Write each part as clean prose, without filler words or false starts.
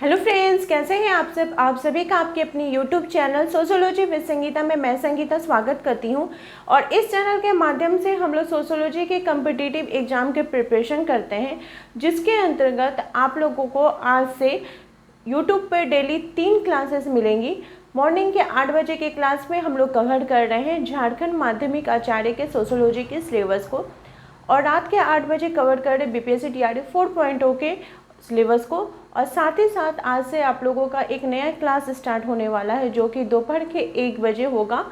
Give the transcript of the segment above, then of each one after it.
Hello friends, कैसे हैं आप सब। आप सभी का आपके अपनी YouTube channel sociology with Sangeeta में मैं संगीता स्वागत करती हूं। और इस चैनल के माध्यम से हम लोग सोशियोलॉजी के कम्पिटिटिव एग्ज़ाम के प्रिपरेशन करते हैं, जिसके अंतर्गत आप लोगों को आज से यूट्यूब पर डेली 3 क्लासेस मिलेंगी। मॉर्निंग के 8 बजे के क्लास में हम लोग कवर कर रहे हैं झारखंड माध्यमिक आचार्य के सोशियोलॉजी के सिलेबस को, और रात के 8 बजे कवर कर रहे बीपीएससी टीआरडी 4.0 के सिलेबस को। और साथ ही साथ आज से आप लोगों का एक नया क्लास स्टार्ट होने वाला है, जो कि दोपहर के 1 बजे होगा।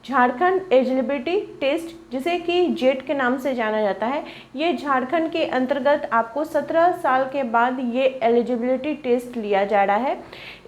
झारखंड एलिजिबिलिटी टेस्ट, जिसे कि जेट के नाम से जाना जाता है, ये झारखंड के अंतर्गत आपको 17 साल के बाद ये एलिजिबिलिटी टेस्ट लिया जा रहा है।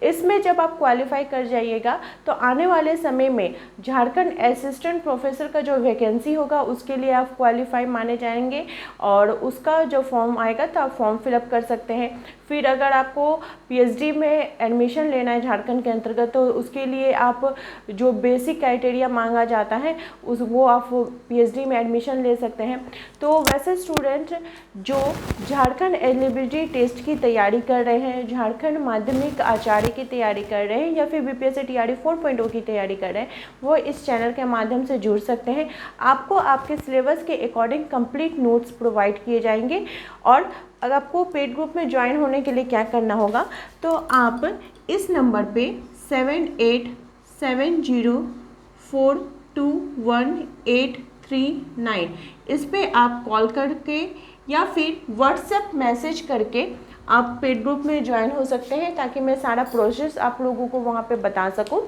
इसमें जब आप क्वालिफाई कर जाइएगा तो आने वाले समय में झारखंड असिस्टेंट प्रोफेसर का जो वैकेंसी होगा उसके लिए आप क्वालिफाई माने जाएंगे, और उसका जो फॉर्म आएगा तो आप फॉर्म फिलअप कर सकते हैं। फिर अगर आपको पीएचडी में एडमिशन लेना है झारखंड के अंतर्गत, तो उसके लिए आप जो बेसिक क्राइटेरिया मांगा जाता है वो आप पीएचडी में एडमिशन ले सकते हैं। तो वैसे स्टूडेंट जो झारखंड एलिजिबिलिटी टेस्ट की तैयारी कर रहे हैं, झारखंड माध्यमिक आचार्य की तैयारी कर रहे हैं, या फिर बीपीएससी टीआरडी 4.0 की तैयारी कर रहे हैं, वो इस चैनल के माध्यम से जुड़ सकते हैं। आपको आपके सिलेबस के अकॉर्डिंग कंप्लीट नोट्स प्रोवाइड किए जाएंगे। और अगर आपको पेड ग्रुप में ज्वाइन होने के लिए क्या करना होगा, तो आप इस नंबर पे 7870421839 इस पे आप कॉल करके या फिर व्हाट्सएप मैसेज करके आप पेड ग्रुप में ज्वाइन हो सकते हैं, ताकि मैं सारा प्रोसेस आप लोगों को वहाँ पे बता सकूँ।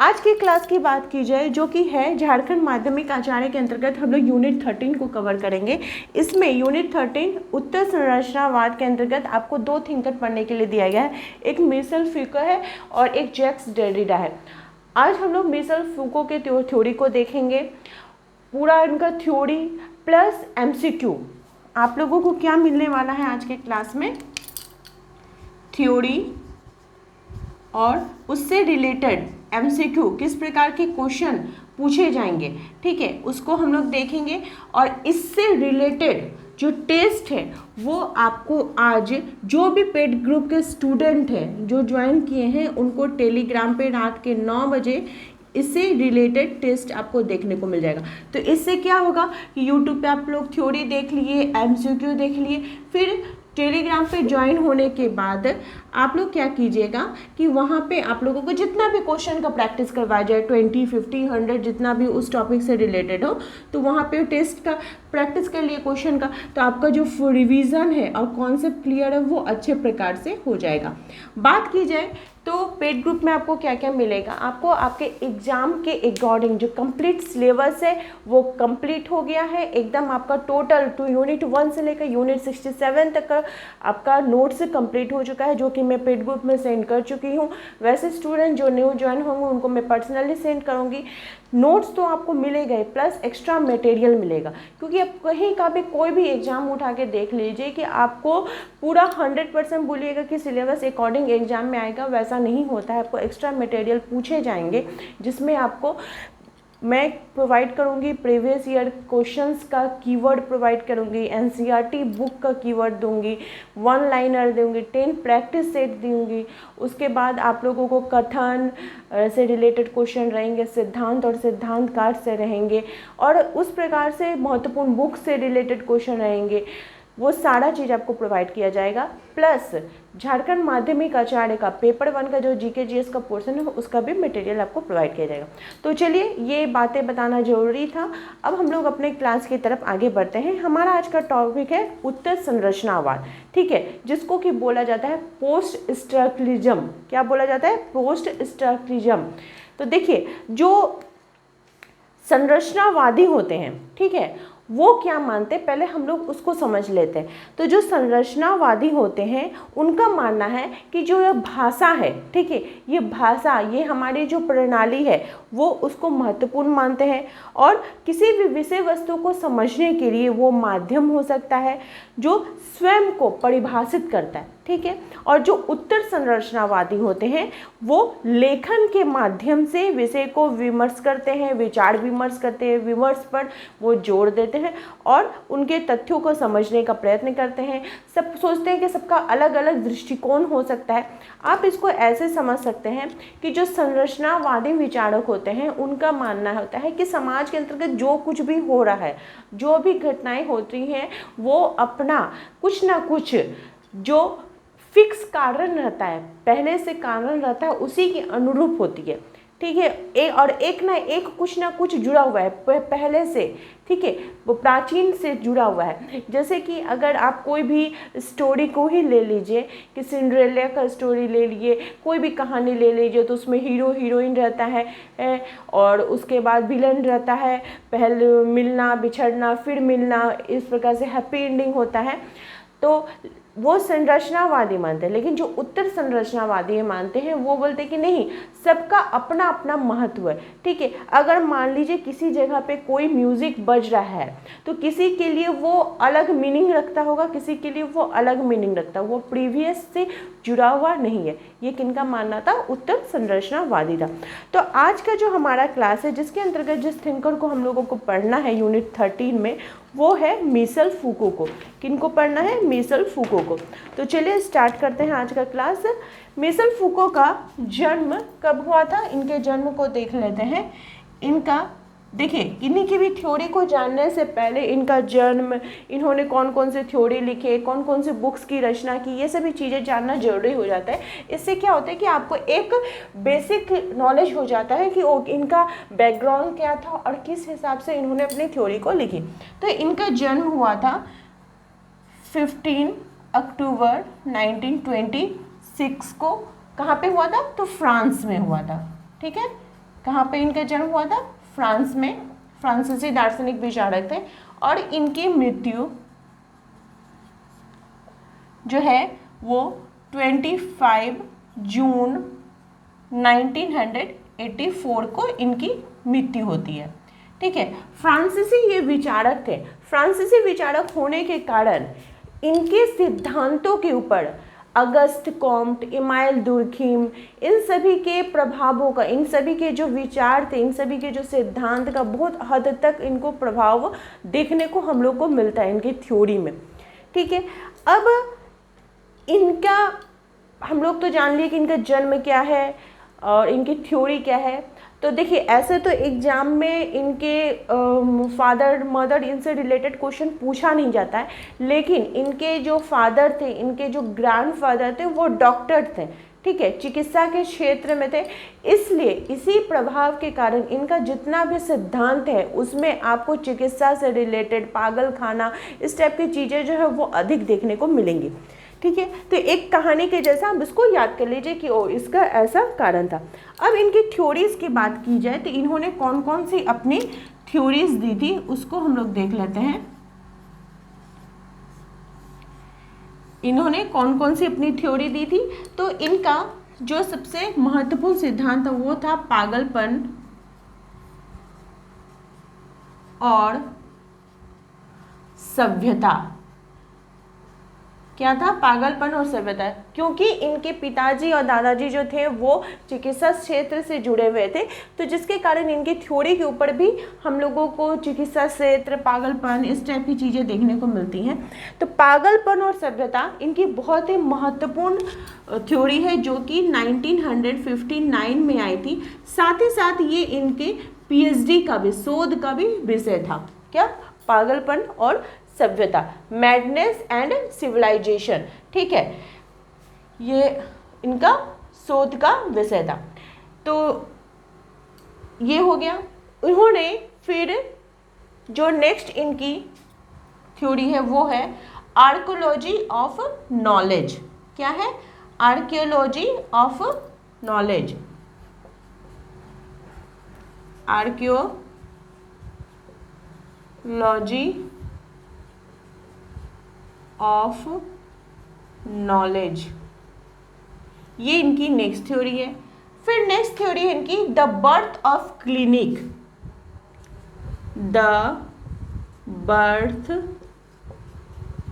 आज की क्लास की बात की जाए, जो कि है झारखंड माध्यमिक आचार्य के अंतर्गत हम लोग यूनिट 13 को कवर करेंगे। इसमें यूनिट 13 उत्तर संरचनावाद के अंतर्गत आपको 2 थिंकर पढ़ने के लिए दिया गया है, एक मिशेल फूको है और एक जैक्स डेरिडा है। आज हम लोग मिशेल फूको के थ्योरी को देखेंगे, पूरा इनका थ्योरी प्लस एमसीक्यू। आप लोगों को क्या मिलने वाला है आज के क्लास में, थ्योरी और उससे रिलेटेड एमसीक्यू, किस प्रकार के क्वेश्चन पूछे जाएंगे, ठीक है, उसको हम लोग देखेंगे। और इससे रिलेटेड जो टेस्ट है वो आपको आज जो भी पेड ग्रुप के स्टूडेंट हैं जो ज्वाइन किए हैं, उनको टेलीग्राम पे रात के 9 बजे इससे रिलेटेड टेस्ट आपको देखने को मिल जाएगा। तो इससे क्या होगा कि यूट्यूब पे आप लोग थ्योरी देख लिए, एमसीक्यू देख लिए, फिर टेलीग्राम पे ज्वाइन होने के बाद आप लोग क्या कीजिएगा कि वहाँ पे आप लोगों को जितना भी क्वेश्चन का प्रैक्टिस करवाया जाए, 20, 50, 100 जितना भी उस टॉपिक से रिलेटेड हो, तो वहाँ पे टेस्ट का प्रैक्टिस कर लिए क्वेश्चन का, तो आपका जो रिवीजन है और कॉन्सेप्ट क्लियर है वो अच्छे प्रकार से हो जाएगा। बात की जाए तो पेड ग्रुप में आपको क्या क्या मिलेगा, आपको आपके एग्ज़ाम के अकॉर्डिंग जो कंप्लीट सिलेबस है वो कंप्लीट हो गया है एकदम। आपका टोटल यूनिट 1 से लेकर यूनिट 67 तक का आपका नोट्स कंप्लीट हो चुका है, जो कि मैं पेड ग्रुप में सेंड कर चुकी हूँ। वैसे स्टूडेंट जो न्यू ज्वाइन होंगे उनको मैं पर्सनली सेंड करूँगी। नोट्स तो आपको मिलेगा ही, प्लस एक्स्ट्रा मटेरियल मिलेगा, क्योंकि आप कहीं का भी कोई भी एग्ज़ाम उठा के देख लीजिए कि आपको पूरा 100% बोलिएगा कि सिलेबस अकॉर्डिंग एग्ज़ाम में आएगा, वैसा नहीं होता है। आपको एक्स्ट्रा मटेरियल पूछे जाएंगे, जिसमें आपको मैं प्रोवाइड करूंगी प्रीवियस ईयर क्वेश्चंस का कीवर्ड प्रोवाइड करूंगी, एनसीईआरटी बुक का कीवर्ड दूंगी, 1 लाइनर दूंगी, 10 प्रैक्टिस सेट दूंगी। उसके बाद आप लोगों को कथन से रिलेटेड क्वेश्चन रहेंगे, सिद्धांत और सिद्धांत कार्ड से रहेंगे, और उस प्रकार से महत्वपूर्ण बुक से रिलेटेड क्वेश्चन रहेंगे। वो सारा चीज़ आपको प्रोवाइड किया जाएगा। प्लस झारखंड माध्यमिक आचार्य का पेपर 1 का जो जीके जीएस का पोर्शन है उसका भी मटेरियल आपको प्रोवाइड किया जाएगा। तो चलिए, ये बातें बताना जरूरी था। अब हम लोग अपने क्लास की तरफ आगे बढ़ते हैं। हमारा आज का टॉपिक है उत्तर संरचनावाद, ठीक है, जिसको कि बोला जाता है पोस्ट स्ट्रक्चरलिज्म। क्या बोला जाता है? Post structuralism. तो देखिए, जो संरचनावादी होते हैं, ठीक है, वो क्या मानते हैं, पहले हम लोग उसको समझ लेते हैं। तो जो संरचनावादी होते हैं उनका मानना है कि जो यह भाषा है, ठीक है, ये भाषा, ये हमारी जो प्रणाली है वो उसको महत्वपूर्ण मानते हैं, और किसी भी विषय वस्तु को समझने के लिए वो माध्यम हो सकता है जो स्वयं को परिभाषित करता है, ठीक है। और जो उत्तर संरचनावादी होते हैं वो लेखन के माध्यम से विषय को विमर्श करते हैं, विचार विमर्श करते हैं, विमर्श पर वो जोर देते लेते हैं और उनके तथ्यों को समझने का प्रयत्न करते हैं। सब सोचते हैं कि सबका अलग अलग दृष्टिकोण हो सकता है। आप इसको ऐसे समझ सकते हैं कि जो संरचनावादी विचारक होते हैं उनका मानना होता है कि समाज के अंतर्गत जो कुछ भी हो रहा है, जो भी घटनाएं होती हैं, वो अपना कुछ ना कुछ जो फिक्स कारण रहता है, पहले से कारण रहता है, उसी के अनुरूप होती है। ठीक है, एक कुछ ना कुछ जुड़ा हुआ है पहले से। ठीक है, वो प्राचीन से जुड़ा हुआ है। जैसे कि अगर आप कोई भी स्टोरी को ही ले लीजिए, कि सिंड्रेला का स्टोरी ले लिए, कोई भी कहानी ले लीजिए, तो उसमें हीरो हीरोइन रहता है और उसके बाद विलन रहता है, पहले मिलना बिछड़ना फिर मिलना, इस प्रकार से हैप्पी एंडिंग होता है। तो वो संरचनावादी मानते हैं। लेकिन जो उत्तर संरचनावादी मानते हैं वो बोलते हैं कि नहीं, सबका अपना अपना महत्व है। ठीक है, अगर मान लीजिए किसी जगह पे कोई म्यूजिक बज रहा है तो किसी के लिए वो अलग मीनिंग रखता होगा, किसी के लिए वो अलग मीनिंग रखता है, वो प्रीवियस से जुड़ा हुआ नहीं है। ये किनका मानना था? उत्तर संरचनावादी था। तो आज का जो हमारा क्लास है, जिसके अंतर्गत जिस थिंकर को हम लोगों को पढ़ना है यूनिट 13 में, वो है मिशेल फूको को। किनको पढ़ना है? मिशेल फूको को। तो चलिए स्टार्ट करते हैं आज का क्लास। मिशेल फूको का जन्म कब हुआ था? इनके जन्म को देख लेते हैं। इनका देखिए, इन्हीं की भी थ्योरी को जानने से पहले इनका जन्म, इन्होंने कौन कौन से थ्योरी लिखे, कौन कौन से बुक्स की रचना की, ये सभी चीज़ें जानना जरूरी हो जाता है। इससे क्या होता है कि आपको एक बेसिक नॉलेज हो जाता है कि इनका बैकग्राउंड क्या था और किस हिसाब से इन्होंने अपनी थ्योरी को लिखी। तो इनका जन्म हुआ था 15 अक्टूबर 1926 को। कहाँ पे हुआ था? तो फ्रांस में हुआ था। ठीक है, कहाँ पे इनका जन्म हुआ था? फ्रांस में। फ्रांसीसी दार्शनिक विचारक थे और इनकी मृत्यु जो है वो 25 जून 1984 को इनकी मृत्यु होती है। ठीक है, फ्रांसीसी ये विचारक थे। फ्रांसीसी विचारक होने के कारण इनके सिद्धांतों के ऊपर अगस्त कॉम्ट, इमाइल दुर्खिम, इन सभी के प्रभावों का, इन सभी के जो विचार थे, इन सभी के जो सिद्धांत का बहुत हद तक इनको प्रभाव देखने को हम लोग को मिलता है इनकी थ्योरी में। ठीक है, अब इनका हम लोग तो जान लिए कि इनका जन्म क्या है और इनकी थ्योरी क्या है। तो देखिए, ऐसे तो एग्जाम में इनके फादर मदर इनसे रिलेटेड क्वेश्चन पूछा नहीं जाता है, लेकिन इनके जो फादर थे, इनके जो ग्रैंडफादर थे, वो डॉक्टर थे। ठीक है, चिकित्सा के क्षेत्र में थे। इसलिए इसी प्रभाव के कारण इनका जितना भी सिद्धांत है उसमें आपको चिकित्सा से रिलेटेड, पागल खाना, इस टाइप की चीज़ें जो है वो अधिक देखने को मिलेंगी। ठीक है, तो एक कहानी के जैसा आप इसको याद कर लीजिए कि ओ इसका ऐसा कारण था। अब इनकी थ्योरीज की बात की जाए तो इन्होंने कौन कौन सी अपनी थ्योरीज दी थी उसको हम लोग देख लेते हैं। इन्होंने कौन कौन सी अपनी थ्योरी दी थी? तो इनका जो सबसे महत्वपूर्ण सिद्धांत था वो था पागलपन और सभ्यता। क्या था? पागलपन और सभ्यता। क्योंकि इनके पिताजी और दादाजी जो थे वो चिकित्सा क्षेत्र से जुड़े हुए थे, तो जिसके कारण इनकी थ्योरी के ऊपर भी हम लोगों को चिकित्सा क्षेत्र, पागलपन, इस टाइप की चीज़ें देखने को मिलती हैं। तो पागलपन और सभ्यता इनकी बहुत ही महत्वपूर्ण थ्योरी है जो कि 1959 में आई थी। साथ ही साथ ये इनके पीएचडी का भी, शोध का भी विषय था। क्या? पागलपन और सभ्यता, मैडनेस एंड सिविलाइजेशन। ठीक है, ये इनका शोध का विषय था। तो ये हो गया। उन्होंने फिर जो नेक्स्ट इनकी थ्योरी है वो है आर्कियोलॉजी ऑफ नॉलेज। क्या है? Archaeology of knowledge. Archaeology of knowledge, ये इनकी नेक्स्ट थ्योरी है। फिर नेक्स्ट थ्योरी है इनकी the birth of clinic. The birth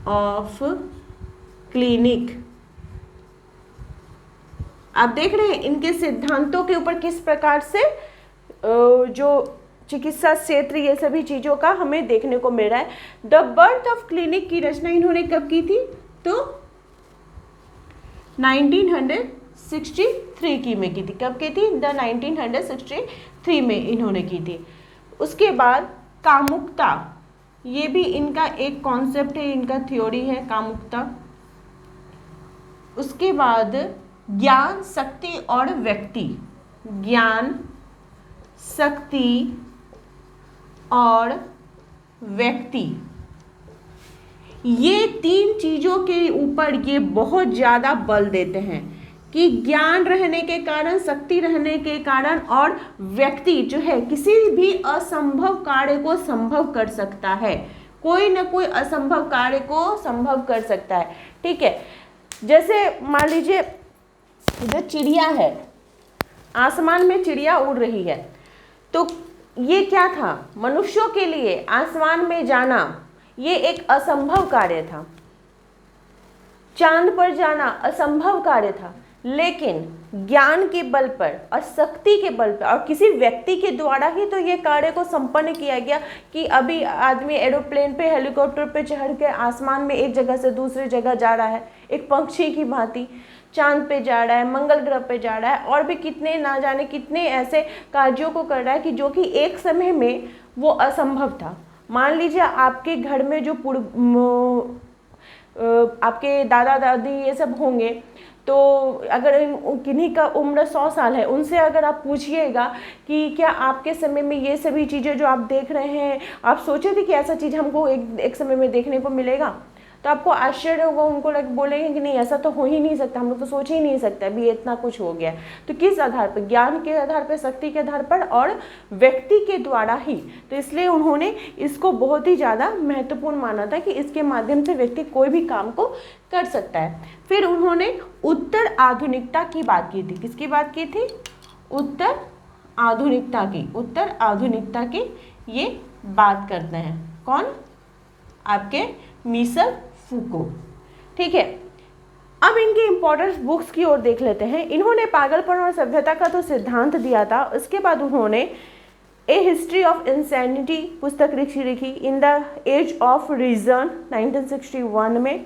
of clinic. आप देख रहे हैं इनके सिद्धांतों के ऊपर किस प्रकार से जो चिकित्सा क्षेत्र, ये सभी चीज़ों का हमें देखने को मिल रहा है। द बर्थ ऑफ क्लिनिक की रचना इन्होंने कब की थी? तो 1963 की में की थी। कब की थी? 1963 में इन्होंने की थी। उसके बाद कामुकता, ये भी इनका एक कॉन्सेप्ट है, इनका थ्योरी है कामुकता। उसके बाद ज्ञान, शक्ति और व्यक्ति, ज्ञान, शक्ति और व्यक्ति, ये तीन चीज़ों के ऊपर ये बहुत ज़्यादा बल देते हैं कि ज्ञान रहने के कारण, शक्ति रहने के कारण और व्यक्ति जो है किसी भी असंभव कार्य को संभव कर सकता है, कोई ना कोई असंभव कार्य को संभव कर सकता है। ठीक है, जैसे मान लीजिए जो चिड़िया है, आसमान में चिड़िया उड़ रही है, तो ये क्या था? मनुष्यों के लिए आसमान में जाना ये एक असंभव कार्य था, चांद पर जाना असंभव कार्य था, लेकिन ज्ञान के बल पर और शक्ति के बल पर और किसी व्यक्ति के द्वारा ही तो ये कार्य को संपन्न किया गया कि अभी आदमी एरोप्लेन पे, हेलीकॉप्टर पे चढ़ के आसमान में एक जगह से दूसरी जगह जा रहा है, एक पक्षी की भांति चांद पे जा रहा है, मंगल ग्रह पे जा रहा है, और भी कितने ना जाने कितने ऐसे कार्यों को कर रहा है कि जो कि एक समय में वो असंभव था। मान लीजिए आपके घर में जो आपके दादा दादी ये सब होंगे, तो अगर किन्हीं का उम्र 100 साल है, उनसे अगर आप पूछिएगा कि क्या आपके समय में ये सभी चीज़ें जो आप देख रहे हैं, आप सोचे थे कि ऐसा चीज़ हमको एक समय में देखने को मिलेगा? तो आपको आश्चर्य होगा, उनको बोलेंगे कि नहीं ऐसा तो हो ही नहीं सकता, हम लोग तो सोच ही नहीं सकते, अभी इतना कुछ हो गया। तो किस आधार पर? ज्ञान के आधार पर, शक्ति के आधार पर और व्यक्ति के द्वारा ही। तो इसलिए उन्होंने इसको बहुत ही ज़्यादा महत्वपूर्ण माना था कि इसके माध्यम से व्यक्ति कोई भी काम को कर सकता है। फिर उन्होंने उत्तर आधुनिकता की बात की थी। किसकी बात की थी? उत्तर आधुनिकता की। उत्तर आधुनिकता की ये बात करते हैं कौन? आपके मिशेल फूको। ठीक है, अब इनकी इंपॉर्टेंट बुक्स की ओर देख लेते हैं। इन्होंने पागलपन और सभ्यता का तो सिद्धांत दिया था, उसके बाद उन्होंने ए हिस्ट्री ऑफ इंसैनिटी पुस्तक लिखी in the age of reason 1961 में।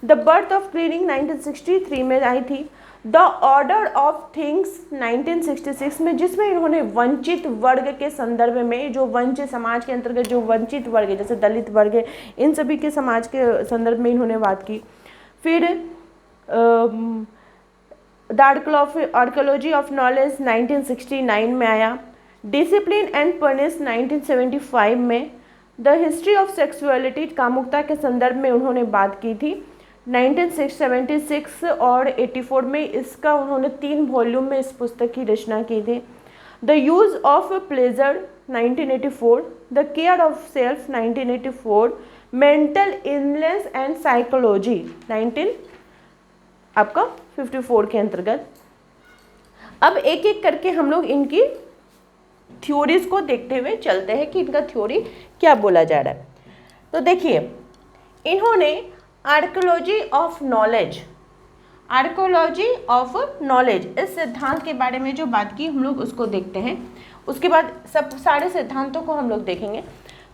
द बर्थ ऑफ क्लिनिक 1963 में आई थी। द ऑर्डर ऑफ थिंग्स 1966 में, जिसमें इन्होंने वंचित वर्ग के संदर्भ में, जो वंचित समाज के अंतर्गत जो वंचित वर्ग है, जैसे दलित वर्ग है, इन सभी के समाज के संदर्भ में इन्होंने बात की। फिर द आर्कियोलॉजी ऑफ नॉलेज 1969 में आया। डिसिप्लिन एंड पनिश 1975 में। द हिस्ट्री ऑफ सेक्सुअलिटी, कामुकता के संदर्भ में उन्होंने बात की थी 1976 और 84 में। इसका उन्होंने 3 वॉल्यूम में इस पुस्तक की रचना की थी। The use of pleasure 1984, the care of self 1984, mental illness and psychology 1954 के अंतर्गत। अब एक एक करके हम लोग इनकी थ्योरीज को देखते हुए चलते हैं कि इनका थ्योरी क्या बोला जा रहा है। तो देखिए, इन्होंने archaeology of knowledge, archaeology of knowledge इस सिद्धांत के बारे में जो बात की हम लोग उसको देखते हैं। उसके बाद सब सारे सिद्धांतों को हम लोग देखेंगे।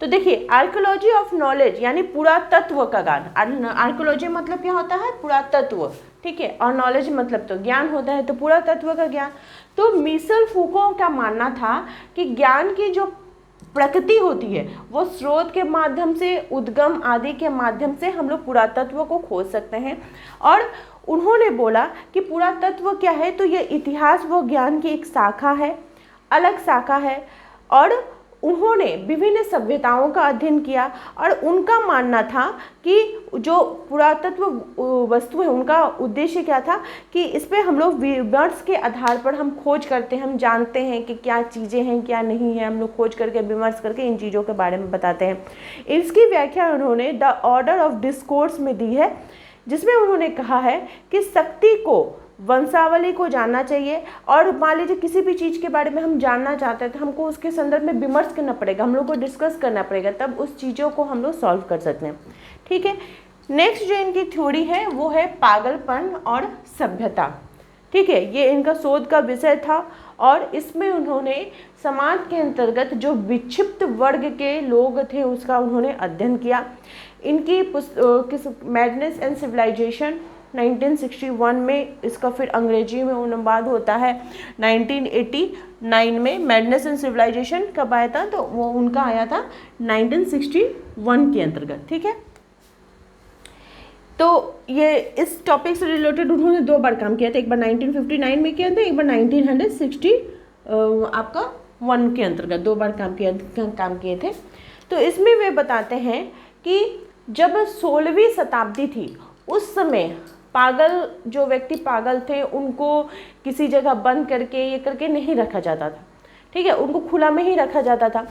तो देखिए, आर्कियोलॉजी ऑफ नॉलेज यानी पुरातत्व का ज्ञान। आर्कियोलॉजी मतलब क्या होता है? पुरातत्व। ठीक है, और नॉलेज मतलब तो ज्ञान होता है, तो पुरातत्व का ज्ञान। तो मिशेल फूको का मानना था कि ज्ञान की जो प्रकृति होती है वो स्रोत के माध्यम से, उद्गम आदि के माध्यम से हम लोग पुरातत्व को खोज सकते हैं। और उन्होंने बोला कि पुरातत्व क्या है? तो ये इतिहास व ज्ञान की एक शाखा है, अलग शाखा है। और उन्होंने विभिन्न सभ्यताओं का अध्ययन किया और उनका मानना था कि जो पुरातत्व वस्तु है उनका उद्देश्य क्या था कि इस पर हम लोग विमर्श के आधार पर हम खोज करते हैं, हम जानते हैं कि क्या चीज़ें हैं क्या नहीं है, हम लोग खोज करके विमर्श करके इन चीज़ों के बारे में बताते हैं। इसकी व्याख्या उन्होंने द ऑर्डर ऑफ डिस्कोर्स में दी है, जिसमें उन्होंने कहा है कि शक्ति को, वंशावली को जानना चाहिए। और मान लीजिए किसी भी चीज़ के बारे में हम जानना चाहते हैं तो हमको उसके संदर्भ में विमर्श करना पड़ेगा, हम लोग को डिस्कस करना पड़ेगा, तब उस चीज़ों को हम लोग सॉल्व कर सकते हैं। ठीक है, नेक्स्ट जो इनकी थ्योरी है वो है पागलपन और सभ्यता। ठीक है, ये इनका शोध का विषय था और इसमें उन्होंने समाज के अंतर्गत जो विक्षिप्त वर्ग के लोग थे उसका उन्होंने अध्ययन किया। इनकी किस मैडनेस एंड सिविलाइजेशन 1961 में, इसका फिर अंग्रेजी में अनुवाद होता है 1989 में। मैडनेस एंड सिविलाइजेशन कब आया था, तो वो उनका आया था 1961 के अंतर्गत, ठीक है। तो ये इस टॉपिक से रिलेटेड उन्होंने 2 बार काम किया था, एक बार 1959 में किया था, एक बार 1960 आपका 1 के अंतर्गत 2 बार काम किए थे। तो इसमें वे बताते हैं कि जब 16वीं शताब्दी थी उस समय पागल, जो व्यक्ति पागल थे उनको किसी जगह बंद करके ये करके नहीं रखा जाता था, ठीक है, उनको खुला में ही रखा जाता था।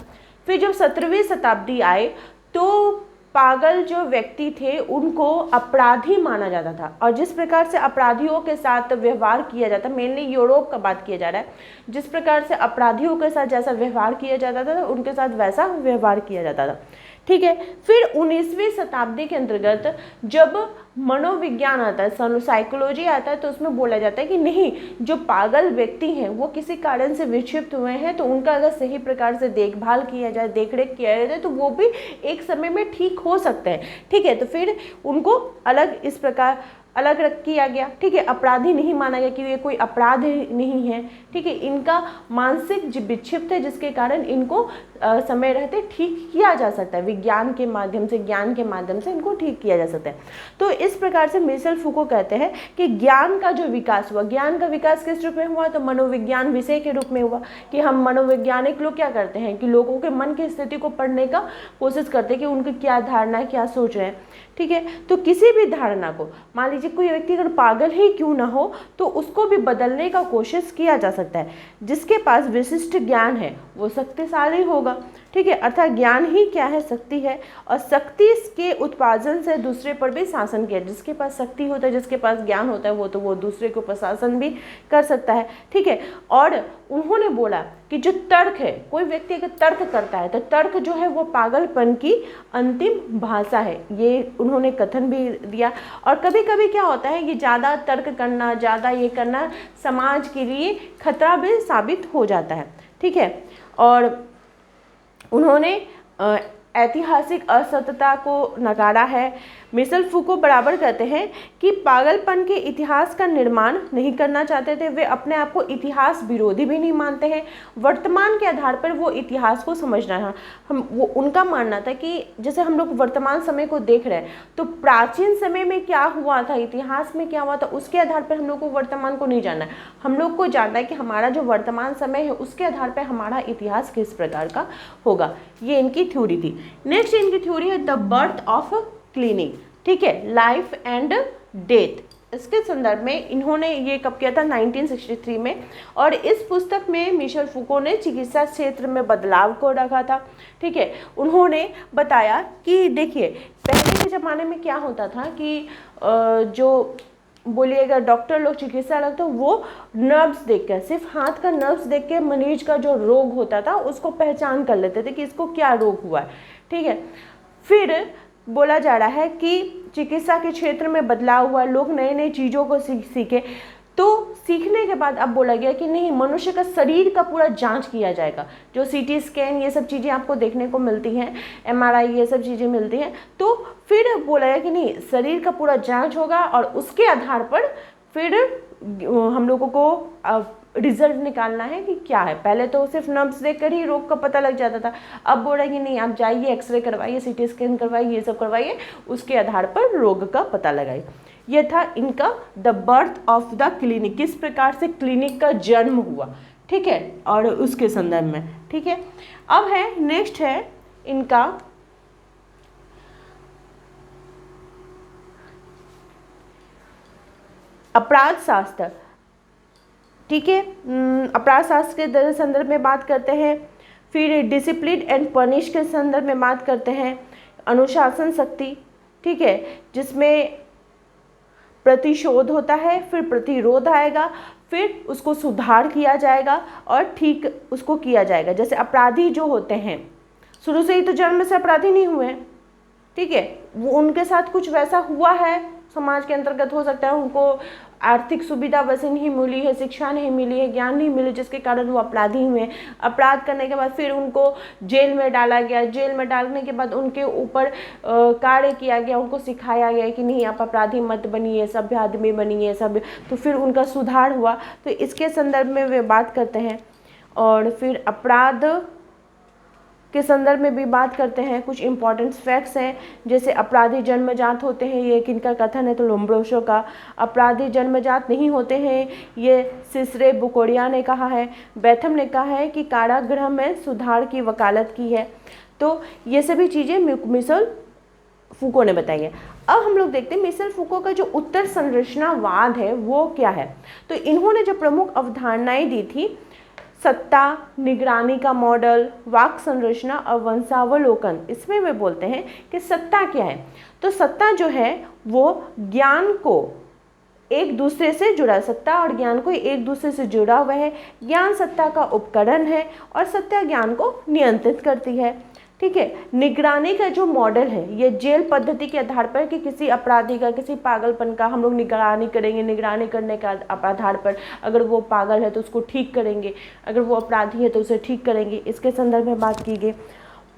फिर जब 17वीं शताब्दी आए तो पागल जो व्यक्ति थे उनको अपराधी माना जाता था, और जिस प्रकार से अपराधियों के साथ व्यवहार किया जाता, मेनली यूरोप का बात किया जा रहा है, जिस प्रकार से अपराधियों के साथ जैसा व्यवहार किया जाता था उनके साथ वैसा व्यवहार किया जाता था, ठीक है। फिर 19वीं शताब्दी के अंतर्गत जब मनोविज्ञान आता है, साइकोलॉजी आता है, तो उसमें बोला जाता है कि नहीं, जो पागल व्यक्ति हैं वो किसी कारण से विक्षिप्त हुए हैं तो उनका अगर सही प्रकार से देखभाल किया जाए, देखरेख किया जाए तो वो भी एक समय में ठीक हो सकते हैं, ठीक है। तो फिर उनको अलग इस प्रकार अलग रख किया गया, ठीक है। अपराधी नहीं माना गया कि ये कोई अपराध नहीं है, ठीक है। इनका मानसिक विक्षिप्त है जिसके कारण इनको समय रहते ठीक किया जा सकता है, विज्ञान के माध्यम से, ज्ञान के माध्यम से इनको ठीक किया जा सकता है। तो इस प्रकार से मिशेल फूको कहते हैं कि ज्ञान का जो विकास हुआ, ज्ञान का विकास किस रूप में हुआ, तो मनोविज्ञान विषय के रूप में हुआ, कि हम मनोवैज्ञानिक लोग क्या करते हैं कि लोगों के मन की स्थिति को पढ़ने का कोशिश करते हैं कि उनकी क्या धारणा है, क्या सोच रहे हैं, ठीक है। तो किसी भी धारणा को, मान लीजिए कोई व्यक्ति अगर पागल ही क्यों ना हो तो उसको भी बदलने का कोशिश किया जा सकता है। जिसके पास विशिष्ट ज्ञान है वो शक्तिशाली होगा, ठीक है। अर्थात ज्ञान ही क्या है, शक्ति है, और शक्ति के उत्पादन से दूसरे पर भी शासन किया। जिसके पास शक्ति होता है, जिसके पास ज्ञान होता है, वो दूसरे के ऊपर शासन भी कर सकता है, ठीक है। और उन्होंने बोला कि जो तर्क है, कोई व्यक्ति अगर तर्क करता है तो तर्क जो है वो पागलपन की अंतिम भाषा है, ये उन्होंने कथन भी दिया। और कभी कभी क्या होता है कि ज़्यादा तर्क करना, ज़्यादा ये करना समाज के लिए खतरा भी साबित हो जाता है, ठीक है। और उन्होंने ऐतिहासिक असत्यता को नकारा है। मिशेल फूको बराबर कहते हैं कि पागलपन के इतिहास का निर्माण नहीं करना चाहते थे, वे अपने आप को इतिहास विरोधी भी नहीं मानते हैं, वर्तमान के आधार पर वो इतिहास को समझना है। वो उनका मानना था कि जैसे हम लोग वर्तमान समय को देख रहे हैं तो प्राचीन समय में क्या हुआ था, इतिहास में क्या हुआ था, उसके आधार पर हम लोग को वर्तमान को नहीं जानना है। हम लोग को जानना है कि हमारा जो वर्तमान समय है उसके आधार पर हमारा इतिहास किस प्रकार का होगा। ये इनकी थ्योरी थी। नेक्स्ट इनकी थ्योरी है द बर्थ ऑफ क्लिनिक, ठीक है, लाइफ एंड डेथ। इसके संदर्भ में इन्होंने ये कब किया था, 1963 में। और इस पुस्तक में मिशेल फूको ने चिकित्सा क्षेत्र में बदलाव को रखा था, ठीक है। उन्होंने बताया कि देखिए पहले के ज़माने में क्या होता था कि जो बोलिएगा डॉक्टर लोग, चिकित्सा लोग, तो वो नर्व्स देखकर, सिर्फ हाथ का नर्व्स देख के मरीज का जो रोग होता था उसको पहचान कर लेते थे कि इसको क्या रोग हुआ है, ठीक है। फिर बोला जा रहा है कि चिकित्सा के क्षेत्र में बदलाव हुआ, लोग नए नए चीज़ों को सीखे। तो सीखने के बाद अब बोला गया कि नहीं, मनुष्य का शरीर का पूरा जांच किया जाएगा। जो सीटी स्कैन ये सब चीज़ें आपको देखने को मिलती हैं, MRI ये सब चीज़ें मिलती हैं। तो फिर बोला गया कि नहीं, शरीर का पूरा जांच होगा और उसके आधार पर फिर हम लोगों को रिजल्ट निकालना है कि क्या है। पहले तो सिर्फ नर्व्स देखकर ही रोग का पता लग जाता था, अब बोल रहे हैं कि नहीं, आप जाइए, एक्सरे करवाइए, सीटी स्कैन करवाइए, ये सब करवाइए, उसके आधार पर रोग का पता लगाइए। ये था इनका the birth of the clinic, किस प्रकार से क्लिनिक का जन्म हुआ, ठीक है, और उसके संदर्भ में, ठीक है। अब है नेक्स्ट है इनका अपराध शास्त्र, ठीक है। अपराध शास्त्र के संदर्भ में बात करते हैं, फिर डिसिप्लिन एंड पनिश के संदर्भ में बात करते हैं, अनुशासन शक्ति, ठीक है, जिसमें प्रतिशोध होता है, फिर प्रतिरोध आएगा, फिर उसको सुधार किया जाएगा और ठीक उसको किया जाएगा। जैसे अपराधी जो होते हैं शुरू से ही तो जन्म से अपराधी नहीं हुए, ठीक है, वो उनके साथ कुछ वैसा हुआ है, समाज के अंतर्गत हो सकता है उनको आर्थिक सुविधा वैसे नहीं मिली है, शिक्षा नहीं मिली है, ज्ञान नहीं मिले, जिसके कारण वो अपराधी हुए। अपराध करने के बाद फिर उनको जेल में डाला गया, जेल में डालने के बाद उनके ऊपर कार्य किया गया, उनको सिखाया गया कि नहीं आप अपराधी मत बनिए, सभ्य आदमी बनिए सभ्य, तो फिर उनका सुधार हुआ। तो इसके संदर्भ में वे बात करते हैं। और फिर अपराध के संदर्भ में भी बात करते हैं। कुछ इंपॉर्टेंट फैक्ट्स हैं, जैसे अपराधी जन्मजात होते हैं, ये किनका कथन है, तो लोम्ब्रोसो का। अपराधी जन्मजात नहीं होते हैं, ये सिसरे बुकोरिया ने कहा है। बेथम ने कहा है कि कारागृह में सुधार की वकालत की है। तो ये सभी चीज़ें मिशेल फूको ने बताई है। अब हम लोग देखते हैं मिशेल फूको का जो उत्तर संरचनावाद है वो क्या है। तो इन्होंने जो प्रमुख अवधारणाएं दी थी, सत्ता, निगरानी का मॉडल, वाक संरचना और वंशावलोकन, इसमें वे बोलते हैं कि सत्ता क्या है। तो सत्ता जो है वो ज्ञान को एक दूसरे से जुड़ा, सत्ता और ज्ञान को एक दूसरे से जुड़ा हुआ है। ज्ञान सत्ता का उपकरण है और सत्ता ज्ञान को नियंत्रित करती है। ठीक है। निगरानी का जो मॉडल है ये जेल पद्धति के आधार पर, कि किसी अपराधी का, किसी पागलपन का हम लोग निगरानी करेंगे, निगरानी करने का आधार पर अगर वो पागल है तो उसको ठीक करेंगे, अगर वो अपराधी है तो उसे ठीक करेंगे, इसके संदर्भ में बात की गई।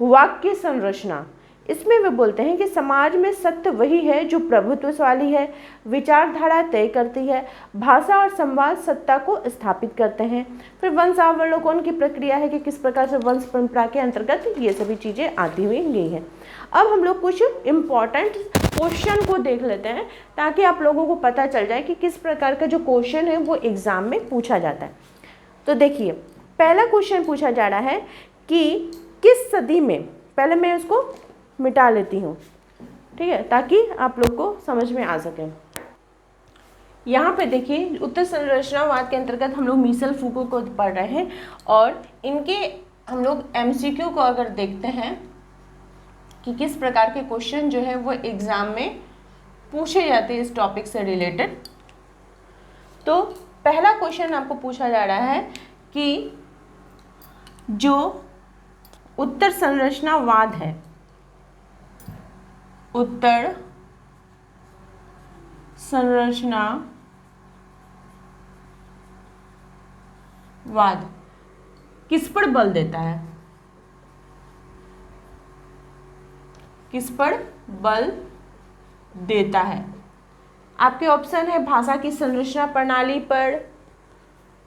वाक्य संरचना, इसमें वे बोलते हैं कि समाज में सत्य वही है जो प्रभुत्वशाली है, विचारधारा तय करती है, भाषा और संवाद सत्ता को स्थापित करते हैं। फिर वंशावलोकन की प्रक्रिया है कि किस प्रकार से वंश परंपरा के अंतर्गत ये सभी चीज़ें आती हुई गई हैं। अब हम लोग कुछ इम्पॉर्टेंट क्वेश्चन को देख लेते हैं ताकि आप लोगों को पता चल जाए कि किस प्रकार का जो क्वेश्चन है वो एग्ज़ाम में पूछा जाता है। तो देखिए, पहला क्वेश्चन पूछा जा रहा है कि किस सदी में, पहले मैं उसको मिटा लेती हूँ, ठीक है, ताकि आप लोग को समझ में आ सके। यहाँ पे देखिए, उत्तर संरचनावाद के अंतर्गत हम लोग मिशेल फूको को पढ़ रहे हैं और इनके हम लोग एमसीक्यू को अगर देखते हैं कि किस प्रकार के क्वेश्चन जो है वो एग्जाम में पूछे जाते हैं इस टॉपिक से रिलेटेड। तो पहला क्वेश्चन आपको पूछा जा रहा है कि जो उत्तर संरचनावाद है, उत्तर संरचनावाद किस पर बल देता है, किस पर बल देता है। आपके ऑप्शन है भाषा की संरचना प्रणाली पर,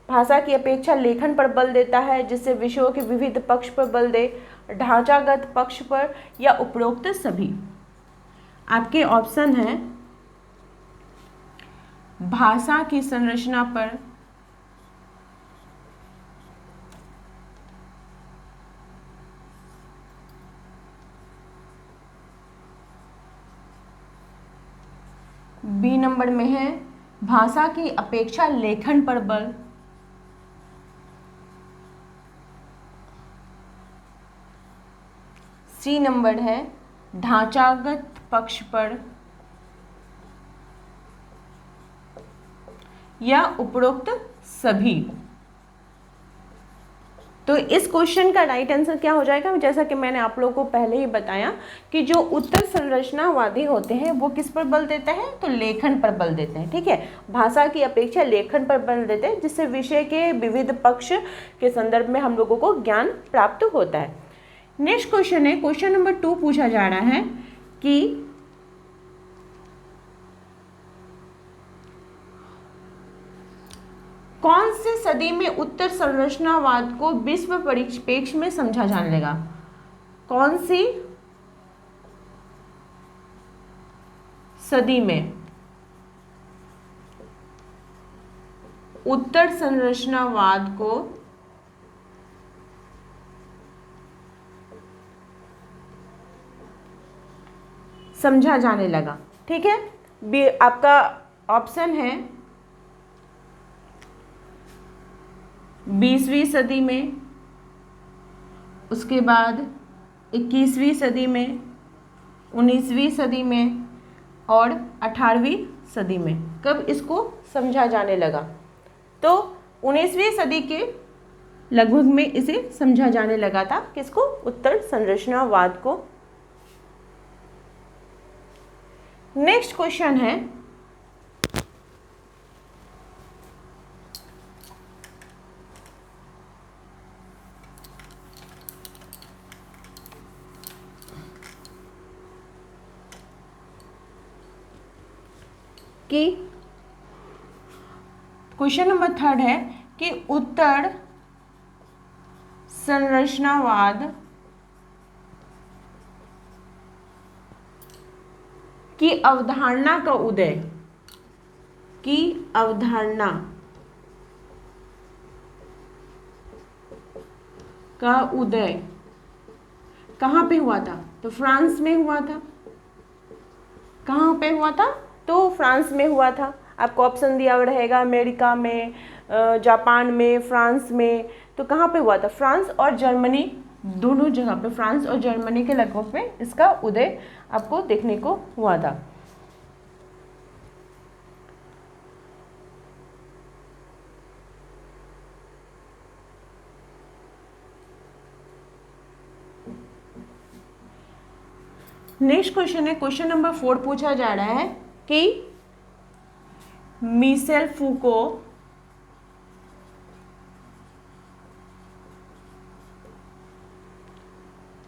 भाषा की अपेक्षा लेखन पर बल देता है जिससे विषयों के विविध पक्ष पर बल दे, ढांचागत पक्ष पर, या उपरोक्त सभी। आपके ऑप्शन है भाषा की संरचना पर, बी नंबर में है भाषा की अपेक्षा लेखन पर बल, सी नंबर है ढांचागत पक्ष पर, या उपरोक्त सभी। तो इस क्वेश्चन का राइट आंसर क्या हो जाएगा, जैसा कि मैंने आप लोगों को पहले ही बताया कि जो उत्तर संरचनावादी होते हैं वो किस पर बल देते हैं, तो लेखन पर बल देते हैं। ठीक है, भाषा की अपेक्षा लेखन पर बल देते हैं जिससे विषय के विविध पक्ष के संदर्भ में हम लोगों को ज्ञान प्राप्त होता है। नेक्स्ट क्वेश्चन है, क्वेश्चन नंबर 2 पूछा जा रहा है कि कौन से सदी में उत्तर संरचनावाद को विश्व परिप्रेक्ष्य में समझा जाने लगा। कौन सी सदी में उत्तर संरचनावाद को समझा जाने लगा। ठीक है, आपका ऑप्शन है 20वीं सदी में, उसके बाद 21वीं सदी में, 19वीं सदी में और 18वीं सदी में। कब इसको समझा जाने लगा, तो 19वीं सदी के लगभग में इसे समझा जाने लगा था। किसको, उत्तर संरचनावाद को। नेक्स्ट क्वेश्चन है कि क्वेश्चन नंबर 3 है कि उत्तर संरचनावाद की अवधारणा का उदय, की अवधारणा का उदय कहाँ पे हुआ था? तो फ्रांस में हुआ था। कहाँ पे हुआ था? तो फ्रांस में हुआ था। आपको ऑप्शन दिया हुआ रहेगा, अमेरिका में, जापान में, फ्रांस में। तो कहाँ पे हुआ था? फ्रांस और जर्मनी, दोनों जगह पे, फ्रांस और जर्मनी के लगभग में इसका उदय आपको देखने को हुआ था। नेक्स्ट क्वेश्चन है, क्वेश्चन नंबर 4 पूछा जा रहा है कि मिशेल फूको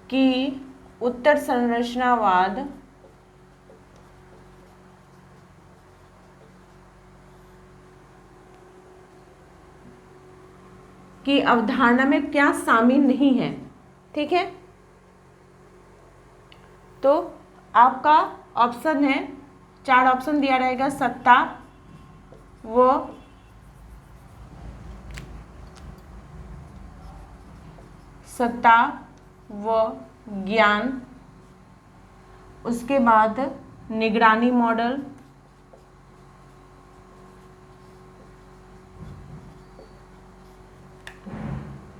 की उत्तर संरचनावाद की अवधारणा में क्या शामिल नहीं है। ठीक है, तो आपका ऑप्शन है, 4 ऑप्शन दिया रहेगा, सत्ता व ज्ञान, उसके बाद निगरानी मॉडल,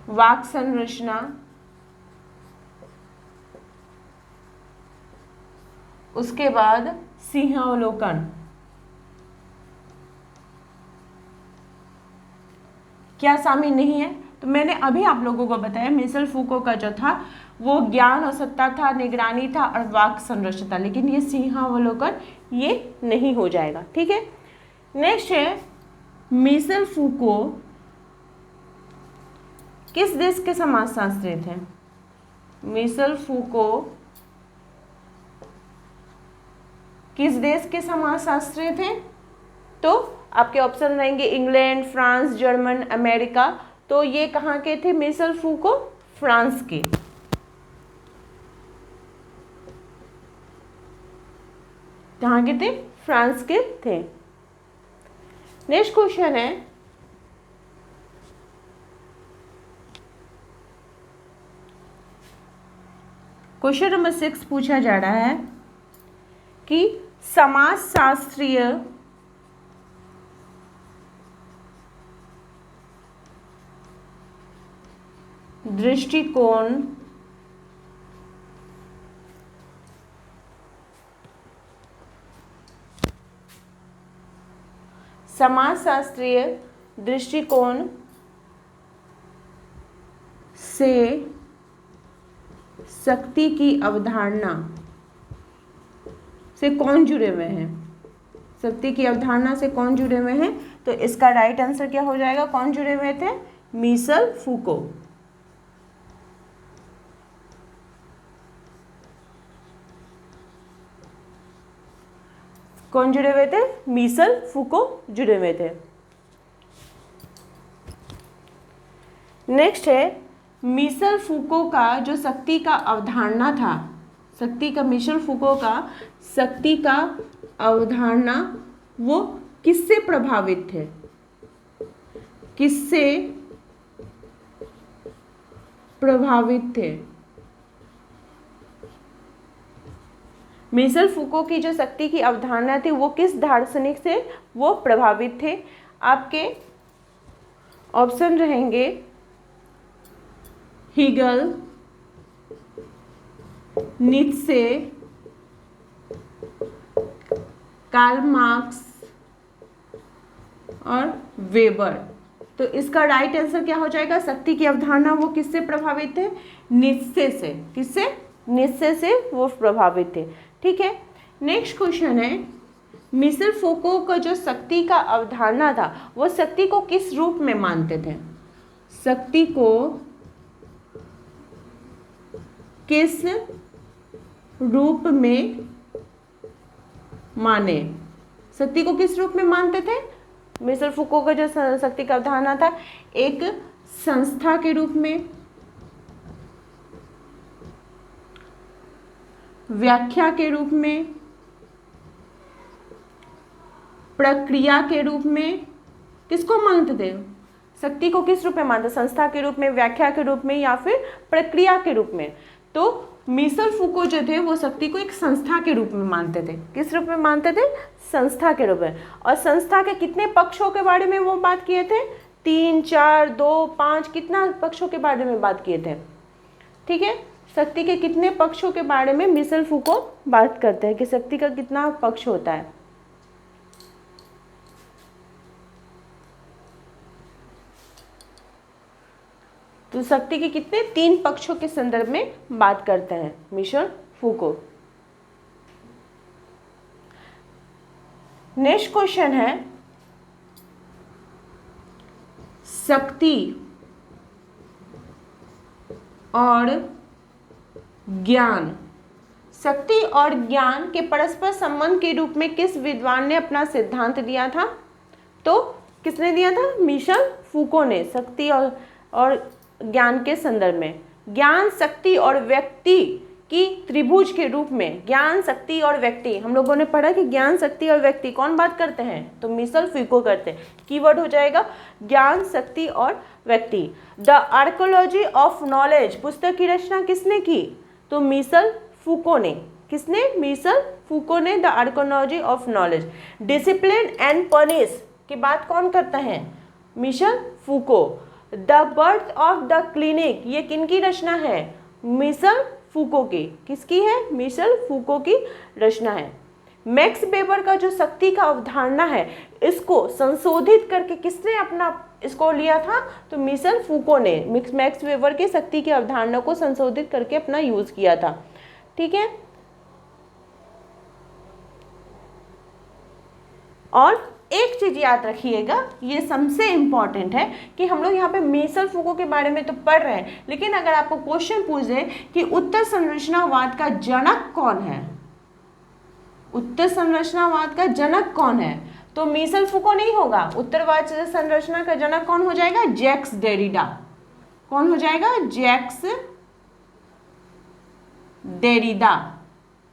वाक् संरचना, उसके बाद सिंहावलोकन। क्या शामिल नहीं है? तो मैंने अभी आप लोगों को बताया, मिशेल फूको का जो था वो ज्ञान और सत्ता था, निगरानी था और वाक् संरचना था, लेकिन ये सिंहावलोकन ये नहीं हो जाएगा। ठीक है, नेक्स्ट है, मिशेल फूको किस देश के समाजशास्त्री थे? मिशेल फूको किस देश के समाजशास्त्री थे? तो आपके ऑप्शन रहेंगे इंग्लैंड, फ्रांस, जर्मन, अमेरिका। तो ये कहाँ के थे मिशेल फूको? फ्रांस के। कहाँ के थे? फ्रांस के थे। नेक्स्ट क्वेश्चन है, क्वेश्चन नंबर 6 पूछा जा रहा है कि समाजशास्त्रीय दृष्टिकोण से शक्ति की अवधारणा से कौन जुड़े हुए हैं? शक्ति की अवधारणा से कौन जुड़े हुए हैं? तो इसका राइट आंसर क्या हो जाएगा? कौन जुड़े हुए थे? Michel Foucault. कौन जुड़े हुए थे? मिशेल फूको जुड़े हुए थे। नेक्स्ट है, मिशेल फूको का जो शक्ति का अवधारणा था, मिशेल फूको का शक्ति का अवधारणा वो किससे प्रभावित थे? किससे प्रभावित थे? मिशेल फूको की जो शक्ति की अवधारणा थी वो किस दार्शनिक से वो प्रभावित थे? आपके ऑप्शन रहेंगे हीगल, नीत्शे, कार्ल मार्क्स और वेबर। तो इसका राइट आंसर क्या हो जाएगा? शक्ति की अवधारणा वो किससे प्रभावित थे? नीत्शे से। किससे? नीत्शे से वो प्रभावित थे। ठीक है, नेक्स्ट क्वेश्चन है, मिशेल फूको का जो शक्ति का अवधारणा था वो शक्ति को किस रूप में मानते थे? शक्ति को किस रूप में माने? शक्ति को किस रूप में मानते थे? मिशेल फूको का जो शक्ति का अवधारणा था, एक संस्था के रूप में, व्याख्या के रूप में, प्रक्रिया के रूप में। किसको मानते थे? शक्ति को किस रूप में मानते? संस्था के रूप में, व्याख्या के रूप में या फिर प्रक्रिया के रूप में। तो मिशेल फूको जो थे वो शक्ति को एक संस्था के रूप में मानते थे। किस रूप में मानते थे? संस्था के रूप में। और संस्था के कितने पक्षों के बारे में वो बात किए थे? 3, 4, 2, 5, कितना पक्षों के बारे में बात किए थे? ठीक है, शक्ति के कितने पक्षों के बारे में मिशेल फूको बात करते हैं कि शक्ति का कितना पक्ष होता है। तो शक्ति के कितने? 3 पक्षों के संदर्भ में बात करते हैं मिशेल फूको। नेक्स्ट क्वेश्चन है शक्ति और ज्ञान। शक्ति और ज्ञान के परस्पर संबंध के रूप में किस विद्वान ने अपना सिद्धांत दिया था? तो किसने दिया था? मिशेल फूको ने। शक्ति और ज्ञान के संदर्भ में ज्ञान, शक्ति और व्यक्ति की त्रिभुज के रूप में, ज्ञान, शक्ति और व्यक्ति, हम लोगों ने पढ़ा कि ज्ञान, शक्ति और व्यक्ति कौन बात करते हैं? तो मिशेल फूको करते हैं। कीवर्ड हो जाएगा ज्ञान, शक्ति और व्यक्ति। द आर्कोलॉजी ऑफ नॉलेज पुस्तक की रचना किसने की? तो मिशेल फूको ने। किसने? मिशेल फूको ने the archaeology of knowledge. Discipline and punish की बात कौन करता है? Michel Foucault. The birth of the clinic ये किनकी रचना है? मिशेल फूको की। किसकी है? मिशेल फूको की रचना है। मैक्स वेबर का जो शक्ति का अवधारणा है, इसको संशोधित करके किसने अपना इसको लिया था? तो मिशेल फूको ने मैक्स वेबर की शक्ति की अवधारणा को संशोधित करके अपना यूज किया था। ठीक है, और एक चीज याद रखिएगा, ये सबसे इंपॉर्टेंट है कि हम लोग यहाँ पे मिशेल फूको के बारे में तो पढ़ रहे हैं, लेकिन अगर आपको क्वेश्चन पूछ दे कि उत्तर संरचनावाद का जनक कौन है, उत्तर संरचनावाद का जनक कौन है, तो मिशेल फूको नहीं होगा। उत्तरवाद संरचना का जनक कौन हो जाएगा? Jacques Derrida. कौन हो जाएगा? जैक्स डेरिडा,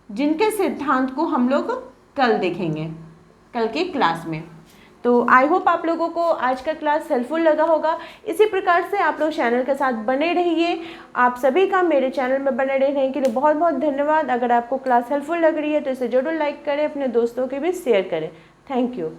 जिनके सिद्धांत को हम लोग कल देखेंगे, कल के क्लास में। तो आई होप आप लोगों को आज का क्लास हेल्पफुल लगा होगा। इसी प्रकार से आप लोग चैनल के साथ बने रहिए। आप सभी का मेरे चैनल में बने रहने के लिए बहुत बहुत धन्यवाद। अगर आपको क्लास हेल्पफुल लग रही है तो इसे जरूर लाइक करें, अपने दोस्तों के भी शेयर करें। Thank you.